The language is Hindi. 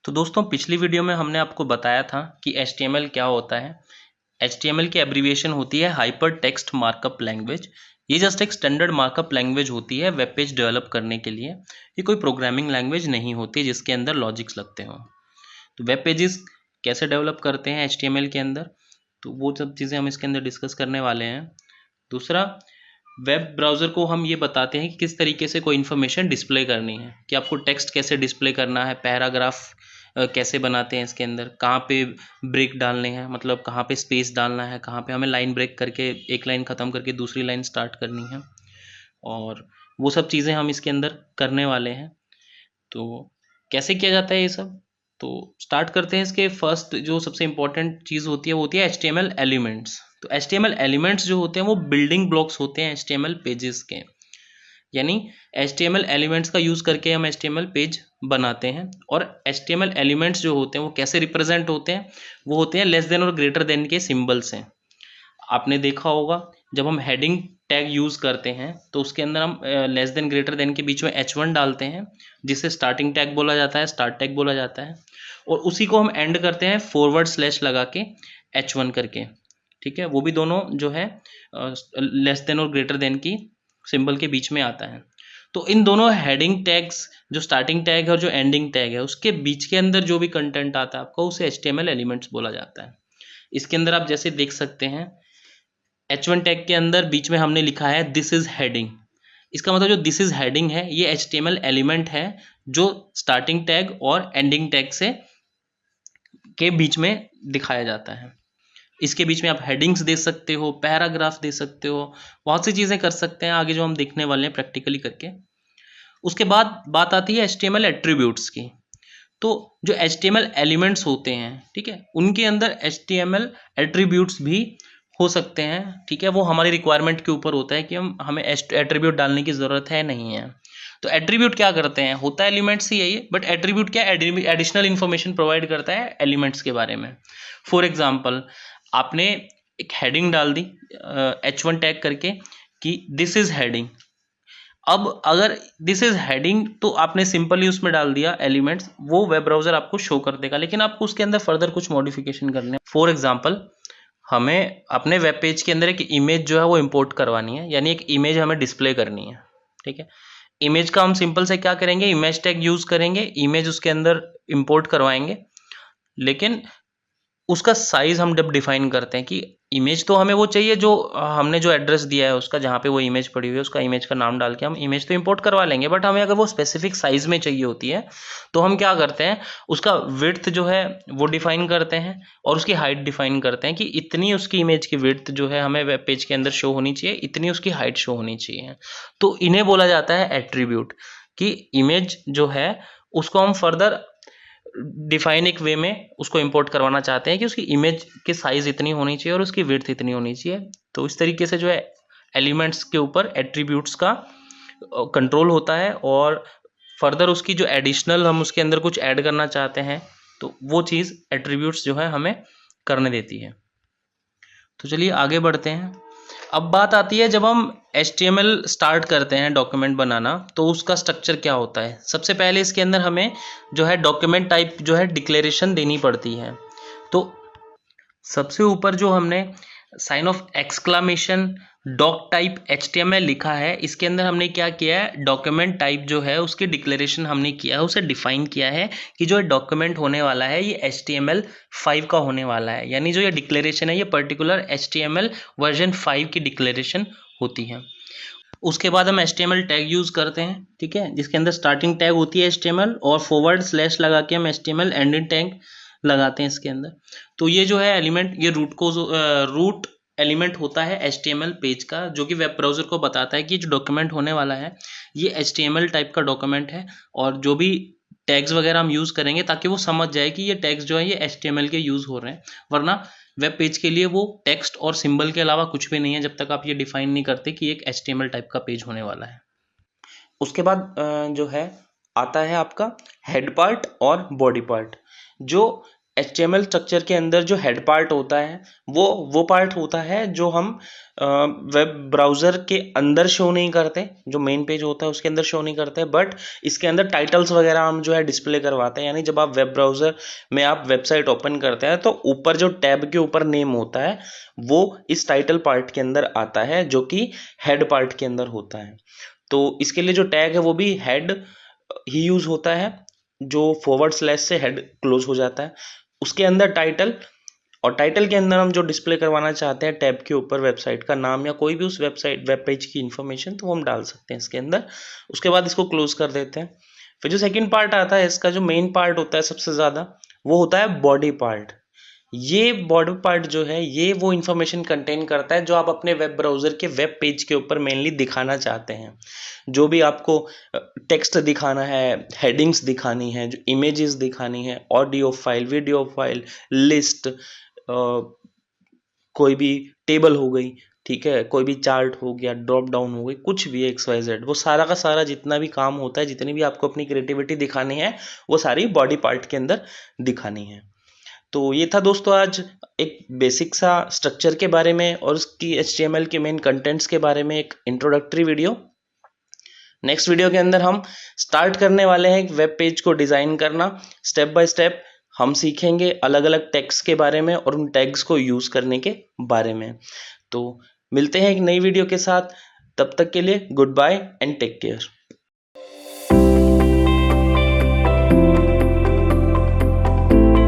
तो दोस्तों पिछली वीडियो में हमने आपको बताया था कि HTML क्या होता है। HTML की एब्रीविएशन होती है हाइपर टेक्स्ट मार्कअप लैंग्वेज। ये जस्ट एक स्टैंडर्ड मार्कअप लैंग्वेज होती है वेब पेज डेवलप करने के लिए। ये कोई प्रोग्रामिंग लैंग्वेज नहीं होती जिसके अंदर लॉजिक्स लगते हों। तो वेब पेजेस कैसे डेवलप करते हैं HTML के अंदर, तो वो सब चीज़ें हम इसके अंदर डिस्कस करने वाले हैं। दूसरा, वेब ब्राउज़र को हम ये बताते हैं कि किस तरीके से कोई इन्फॉर्मेशन डिस्प्ले करनी है, कि आपको टेक्स्ट कैसे डिस्प्ले करना है, पैराग्राफ कैसे बनाते हैं इसके अंदर, कहाँ पे ब्रेक डालने हैं, मतलब कहाँ पे स्पेस डालना है, कहाँ पे हमें लाइन ब्रेक करके एक लाइन ख़त्म करके दूसरी लाइन स्टार्ट करनी है, और वो सब चीज़ें हम इसके अंदर करने वाले हैं। तो कैसे किया जाता है ये सब, तो स्टार्ट करते हैं। इसके फर्स्ट जो सबसे इंपॉर्टेंट चीज़ होती है वो होती है HTML एलिमेंट्स। तो HTML एलिमेंट्स जो होते हैं वो बिल्डिंग ब्लॉक्स होते हैं HTML पेजेस के, यानी HTML एलिमेंट्स का यूज़ करके हम HTML पेज बनाते हैं। और HTML एलिमेंट्स जो होते हैं वो कैसे रिप्रेजेंट होते हैं, वो होते हैं लेस देन और ग्रेटर देन के सिंबल्स हैं। आपने देखा होगा जब हम हेडिंग टैग यूज़ करते हैं तो उसके अंदर हम लेस देन ग्रेटर देन के बीच में H1 डालते हैं, जिसे स्टार्टिंग टैग बोला जाता है, स्टार्ट टैग बोला जाता है, और उसी को हम एंड करते हैं फॉरवर्ड स्लैश लगा के H1 करके। ठीक है, वो भी दोनों जो है लेस देन और ग्रेटर देन की सिंबल के बीच में आता है। तो इन दोनों हेडिंग टैग्स, जो स्टार्टिंग टैग है और जो एंडिंग टैग है, उसके बीच के अंदर जो भी कंटेंट आता है आपको, उसे HTML एलिमेंट्स बोला जाता है। इसके अंदर आप जैसे देख सकते हैं H1 टैग के अंदर बीच में हमने लिखा है दिस इज हेडिंग। इसका मतलब जो दिस इज हेडिंग है ये HTML एलिमेंट है जो स्टार्टिंग टैग और एंडिंग टैग से के बीच में दिखाया जाता है। इसके बीच में आप हेडिंग्स दे सकते हो, पैराग्राफ दे सकते हो, बहुत सी चीज़ें कर सकते हैं आगे जो हम देखने वाले हैं प्रैक्टिकली करके। उसके बाद बात आती है HTML एट्रीब्यूट्स की। तो जो HTML एलिमेंट्स होते हैं, ठीक है, उनके अंदर HTML एट्रीब्यूट्स भी हो सकते हैं। ठीक है, वो हमारी रिक्वायरमेंट के ऊपर होता है कि हमें एट्रीब्यूट डालने की ज़रूरत है नहीं है। तो एट्रीब्यूट क्या करते हैं, होता है एलिमेंट्स ही है ये, बट एट्रीब्यूट क्या एडिशनल इन्फॉर्मेशन प्रोवाइड करता है एलिमेंट्स के बारे में। फॉर एग्जाम्पल, आपने एक हेडिंग डाल दी H1 टैग करके कि दिस इज हेडिंग। अब अगर दिस इज हेडिंग तो आपने सिंपली उसमें डाल दिया एलिमेंट्स, वो वेब ब्राउजर आपको शो कर देगा, लेकिन आपको उसके अंदर फर्दर कुछ मॉडिफिकेशन करने। फॉर एग्जांपल, हमें अपने वेब पेज के अंदर एक इमेज जो है वो इंपोर्ट करवानी है, यानी एक इमेज हमें डिस्प्ले करनी है। ठीक है, इमेज का हम सिंपल से क्या करेंगे, इमेज टैग यूज करेंगे, इमेज उसके अंदर इंपोर्ट करवाएंगे, लेकिन उसका साइज हम जब डिफाइन करते हैं कि इमेज तो हमें वो चाहिए जो हमने जो एड्रेस दिया है उसका, जहाँ पे वो इमेज पड़ी हुई है उसका इमेज का नाम डाल के हम इमेज तो इंपोर्ट करवा लेंगे, बट हमें अगर वो स्पेसिफिक साइज में चाहिए होती है तो हम क्या करते हैं, उसका विड्थ जो है वो डिफाइन करते हैं और उसकी हाइट डिफाइन करते हैं कि इतनी उसकी इमेज की विड्थ जो है हमें वेब पेज के अंदर शो होनी चाहिए, इतनी उसकी हाइट शो होनी चाहिए। तो इन्हें बोला जाता है एट्रीब्यूट, कि इमेज जो है उसको हम फर्दर डिफाइन एक वे में उसको इंपोर्ट करवाना चाहते हैं कि उसकी इमेज की साइज इतनी होनी चाहिए और उसकी विड्थ इतनी होनी चाहिए। तो इस तरीके से जो है एलिमेंट्स के ऊपर एट्रीब्यूट्स का कंट्रोल होता है, और फर्दर उसकी जो एडिशनल हम उसके अंदर कुछ ऐड करना चाहते हैं तो वो चीज़ एट्रीब्यूट्स जो है हमें करने देती है। तो चलिए आगे बढ़ते हैं। अब बात आती है जब हम HTML स्टार्ट करते हैं डॉक्यूमेंट बनाना, तो उसका स्ट्रक्चर क्या होता है। सबसे पहले इसके अंदर हमें जो है डॉक्यूमेंट टाइप जो है डिक्लेरेशन देनी पड़ती है। तो सबसे ऊपर जो हमने sign of exclamation doctype HTML लिखा है, इसके अंदर हमने क्या किया है, डॉक्यूमेंट टाइप जो है उसकी डिक्लेरेशन हमने किया है, उसे डिफाइन किया है कि जो डॉक्यूमेंट होने वाला है ये HTML5 का होने वाला है, यानी जो ये डिक्लेरेशन है ये पर्टिकुलर HTML वर्जन 5 की डिक्लेरेशन होती है। उसके बाद हम HTML टैग यूज़ करते हैं, ठीक है, जिसके अंदर स्टार्टिंग टैग होती है HTML और फॉरवर्ड स्लैश लगा के हम HTML एंडिंग टैग लगाते हैं इसके अंदर। तो ये जो है एलिमेंट, ये रूट एलिमेंट होता है HTML पेज का, जो कि वेब ब्राउज़र को बताता है कि जो डॉक्यूमेंट होने वाला है ये HTML टाइप का डॉक्यूमेंट है, और जो भी टैग्स वगैरह हम यूज़ करेंगे ताकि वो समझ जाए कि ये टैग्स जो है ये HTML के यूज़ हो रहे हैं। वरना वेब पेज के लिए वो टेक्स्ट और सिंबल के अलावा कुछ भी नहीं है जब तक आप ये डिफाइन नहीं करते कि एक HTML टाइप का पेज होने वाला है। उसके बाद जो है आता है आपका हेड पार्ट और बॉडी पार्ट। जो HTML स्ट्रक्चर के अंदर जो हेड पार्ट होता है वो पार्ट होता है जो हम वेब ब्राउज़र के अंदर शो नहीं करते, जो मेन पेज होता है उसके अंदर शो नहीं करते, बट इसके अंदर टाइटल्स वगैरह हम जो है डिस्प्ले करवाते हैं। यानी जब आप वेब ब्राउज़र में आप वेबसाइट ओपन करते हैं तो ऊपर जो टैब के ऊपर नेम होता है वो इस टाइटल पार्ट के अंदर आता है, जो कि हेड पार्ट के अंदर होता है। तो इसके लिए जो टैग है वो भी हेड ही यूज़ होता है, जो फॉरवर्ड स्लैश से हेड क्लोज हो जाता है। उसके अंदर टाइटल, और टाइटल के अंदर हम जो डिस्प्ले करवाना चाहते हैं टैब के ऊपर वेबसाइट का नाम या कोई भी उस वेबसाइट वेब पेज की इन्फॉर्मेशन, तो वो हम डाल सकते हैं इसके अंदर। उसके बाद इसको क्लोज कर देते हैं। फिर जो सेकंड पार्ट आता है, इसका जो मेन पार्ट होता है सबसे ज़्यादा, वो होता है बॉडी पार्ट। ये बॉडी पार्ट जो है ये वो इन्फॉर्मेशन कंटेन करता है जो आप अपने वेब ब्राउज़र के वेब पेज के ऊपर मेनली दिखाना चाहते हैं। जो भी आपको टेक्स्ट दिखाना है, हेडिंग्स दिखानी है, जो इमेजेस दिखानी है, audio file, video file, list, कोई भी टेबल हो गई, ठीक है, कोई भी चार्ट हो गया, ड्रॉप डाउन हो गई, कुछ भी XYZ, वो सारा का सारा जितना भी काम होता है, जितनी भी आपको अपनी क्रिएटिविटी दिखानी है, वो सारी बॉडी पार्ट के अंदर दिखानी है। तो ये था दोस्तों आज एक बेसिक सा स्ट्रक्चर के बारे में और उसकी HTML के मेन कंटेंट्स के बारे में एक इंट्रोडक्टरी वीडियो। नेक्स्ट वीडियो के अंदर हम स्टार्ट करने वाले हैं एक वेब पेज को डिज़ाइन करना। स्टेप बाय स्टेप हम सीखेंगे अलग अलग टैग्स के बारे में और उन टैग्स को यूज़ करने के बारे में। तो मिलते हैं एक नई वीडियो के साथ, तब तक के लिए good bye and take care.